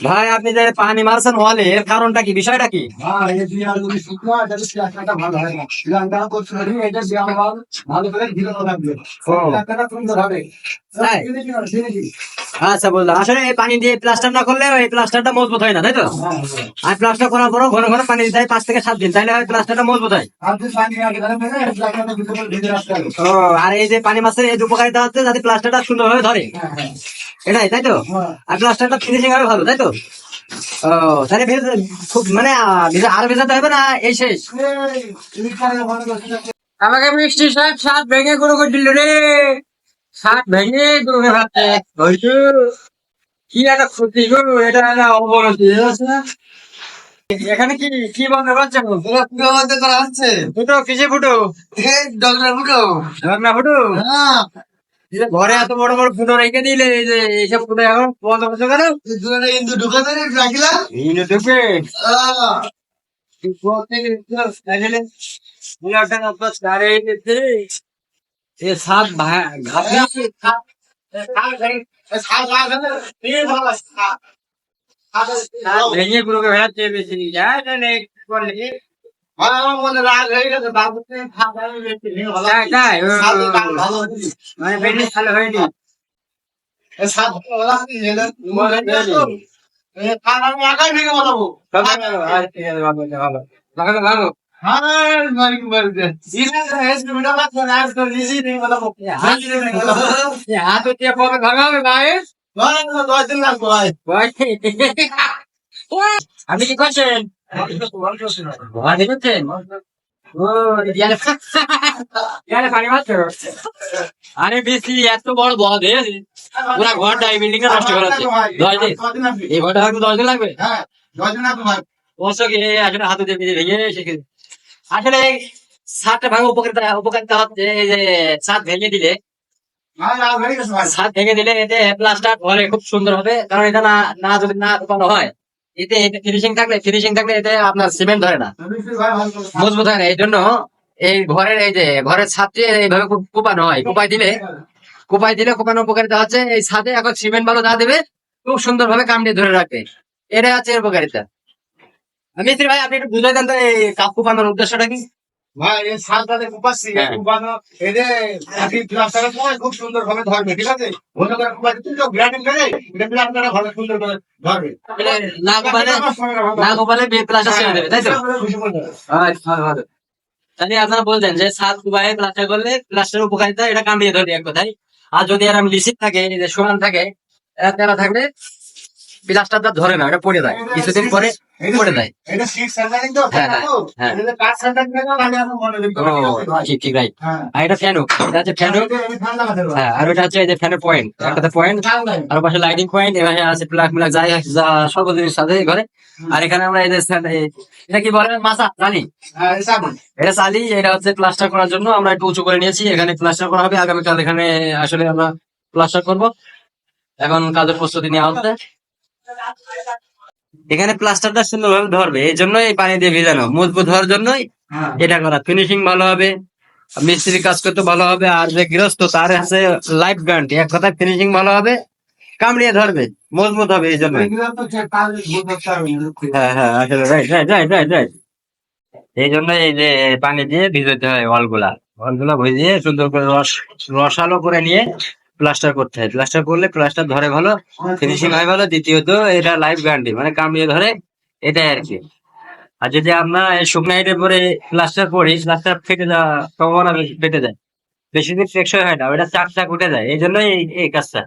ভাই আপনি যে পানি মারছেন ওয়ালে এর কারণটা কি, বিষয়টা কি? হ্যাঁ, এই দেয়াল যদি শুকনো হয় তাহলে প্লাস্টারটা ভালো হয় না। প্লাস্টার করতে হলে এটা দেওয়া ভালো করে ঢিলানো লাগবে। ও প্লাস্টারটা সুন্দর হবে। তাই? আচ্ছা বুঝলাম। আসলে এই পানি দিয়ে প্লাস্টার না করলে এই প্লাস্টারটা মজবুত হয় না, তাই তো? আর প্লাস্টার করার পরও ঘন ঘন পানি দিতে হয় 5 থেকে 7 দিন, তাহলে হয় প্লাস্টারটা মজবুত হয়। আপনি পানি আগে ঢালা ফেলে প্লাস্টারটা ভিতরে ভিতরে রাখতে হবে। ও, আর এই যে পানি মাছের এই উপকারিতা হচ্ছে যাতে প্লাস্টারটা সুন্দরভাবে ধরে, হ্যাঁ, হ্যাঁ। এটাই তাই তো? হ্যাঁ। আর প্লাস্টারটা ফিনিশিং হবে ভালো, তাই তো? ও, তাহলে খুব মানে আর ভেজাতে হবে না, এই শেষ। এই, তুমি কারে মনে করছো? আমাকে মিষ্টি সাহেব সাত ভেঙে গুঁড়ো করে দিল রে, সাত ভেঙে গুঁড়ো করে ভাবছে হয়তো কি একটা ক্ষতি গো, এটা একটা অবনতি বুঝছ না? এখানে কি কি বন্ধ করছে গো? পুরো পুরো মধ্যে করা হচ্ছে। ফুটো কিসে ফুটো? এই ডগরা ফুটো। ঝর্ণা ফুটো? হ্যাঁ, এই যে ঘরে এত বড় বড় ফুটো রেখে দিলে, এই যে এইসব ফুটো এখন বন্ধ করছো কেন? এই দুটো কিন্তু ঢুকাতে রাখিলাম। ইনো দেখবে আহ, ये साथ घाटी ভেঙে গুলোকে ভেড়াচ্ছে বেশি যায় না নেই করলে আমার মনে রাগ হয়ে গেছে বাবু তাই তাই মানে বেশি ভালো হয়নি আমি একাই ভেঙে বলাবো। ভালো ভালো হাত দিয়ে কবে ভাঙাবে ভাই আপনি কি করছেন পানি করছেন ও ইয়ারে পানি মারছো আরে বেশি এত বড় বদ পুরা ঘরটা এই বিল্ডিং টা নষ্ট করাচ্ছে 10 দিন এই ঘরটা হয়তো 10 দিন লাগবে অবশ্য কি আসলে হাতে দিয়ে ভেঙে শিখে আসলে ছাদটা ভাঙা উপকারিতা হচ্ছে এই যে ছাদ ভেঙে দিলে ছাদ ভেঙে দিলে এতে প্লাস্টার ঘরে খুব সুন্দর হবে, কারণ এটা না না যদি না ঢোকানো হয় এতে ফিনিশিং থাকলে এতে আপনার সিমেন্ট ধরে না, মজবুত হয় না। এই জন্য এই ঘরের এই যে ঘরের ছাদটি এইভাবে কোপানো হয়, কোপানোর উপকারিতা হচ্ছে এই ছাদে এখন সিমেন্ট ভালো না দেবে খুব সুন্দর ভাবে কামড়ে ধরে রাখবে, এটা হচ্ছে এর উপকারিতা। মিস্ত্রি ভাই আপনি একটু বুঝাই দেন তো এই কাপ কোপানোর উদ্দেশ্যটা কি? ভাই এই শালটাতে কুপাচ্ছি হ্যাঁ। কুপানো এই যে প্লাস্টারের সময় খুব সুন্দর ভাবে ধরবে, ঠিক আছে? ভালো করে কুপাচ্ছি তুমি তো গ্রাইন্ডিং করে এটা প্লাস্টারটা ভালো সুন্দর করে ধরবে। মানে না কোপালে প্লাস্টার ছেড়ে দেবে, তাই তো? আচ্ছা, ভালো। তাহলে আপনারা বলছেন যে ছাদ কুপায় প্লাস্টার করলে প্লাস্টারের উপকারিতা এটা কামড়িয়ে ধরে এক কথায়। আর যদি এরকম লিসিপ থাকে এই যে সমান থাকে তেরা থাকলে প্লাস্টারটা ধরে না, এটা পড়ে যায় কিছুদিন পরে পড়ে যায়। এটা সিট সেন্টারিং তো হ্যাঁ, হ্যাঁ। এটা কাট সেন্টারিং না মানে এখন মনে ও ঠিক ঠিক রাইট। হ্যাঁ, আর এটা ফ্যান এটা হচ্ছে ফ্যান আমি ঠান্ডা লাগাতে পারবো। হ্যাঁ, আর ওটা হচ্ছে এই যে ফ্যানের পয়েন্ট, একটাতে পয়েন্ট আর পাশে লাইটিং পয়েন্ট, এখানে আছে প্লাগ মিলাক যাই যা সকল জিনিস সাথে ঘরে। আর এখানে আমরা এই যে এটা কি বলে মাছা জানি, হ্যাঁ, এই সাবুন। এটা চালি, এটা হচ্ছে প্লাস্টার করার জন্য আমরা একটু উঁচু করে নিয়েছি, এখানে প্লাস্টার করা হবে আগামীকাল, এখানে আসলে আমরা প্লাস্টার করব, এখন কাজের প্রস্তুতি নেওয়া হচ্ছে। এখানে প্লাস্টারটা সুন্দরভাবে ধরবে এই জন্য এই পানি দিয়ে ভিজানো মজবুত হওয়ার জন্যই হ্যাঁ, এটা করা, ফিনিশিং ভালো হবে, মিস্ত্রি কাজ করতে ভালো হবে, আর যে গৃহস্থ তার আছে লাইফ গ্যারান্টি, এক কথায় ফিনিশিং ভালো হবে, কামড়িয়ে ধরবে, মজবুত হবে এই জন্য। এগুলো তো কাজ বুঝতে পারবে না। হ্যাঁ হ্যাঁ আসলে right right right right right এই জন্য এই যে পানি দিয়ে ভিজাতে হয় ওয়ালগুলা ভিজিয়ে সুন্দর করে রসালো করে নিয়ে প্লাস্টার করতে হয়, প্লাস্টার করলে প্লাস্টার ধরে ভালো, ফিনিশিং হয় ভালো, দ্বিতীয়ত এটা লাইফ গ্যারান্টি মানে কামড়িয়ে ধরে, এটাই আর কি। আর যদি আমরা শুকনো ইটের পরে প্লাস্টার করি প্লাস্টার ফেটে যাওয়া সম্ভাবনা ফেটে যায়, বেশি দিন টেকসই হয় না, ওটা চাক চাক উঠে যায়, এই জন্যই এই কাজটা।